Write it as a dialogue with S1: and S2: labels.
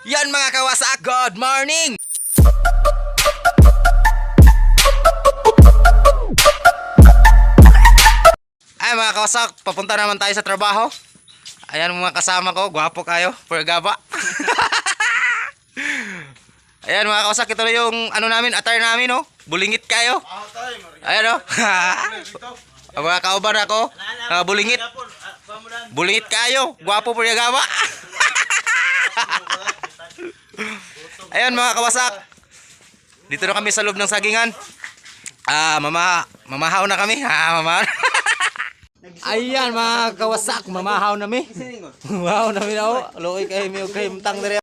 S1: Yan mga kawasak, good morning! Ay mga kawasak, papunta naman tayo sa trabaho. Ayan mga kasama ko, gwapo kayo, purgaba. Ayan mga kawasak, ito na yung ano namin, attire namin, oh. Bulingit kayo. Ayan, oh. Ang mga kauban ako, bulingit. Bulingit kayo, gwapo purgaba. Ayan mga kawasak, dito na kami sa loob ng sagingan. Mamahaw na kami. Mamahaw. Ayan mga kawasak, mamahaw na mi. Mamahaw na mi na o. Lokoy kayo mi og kay mtang diri.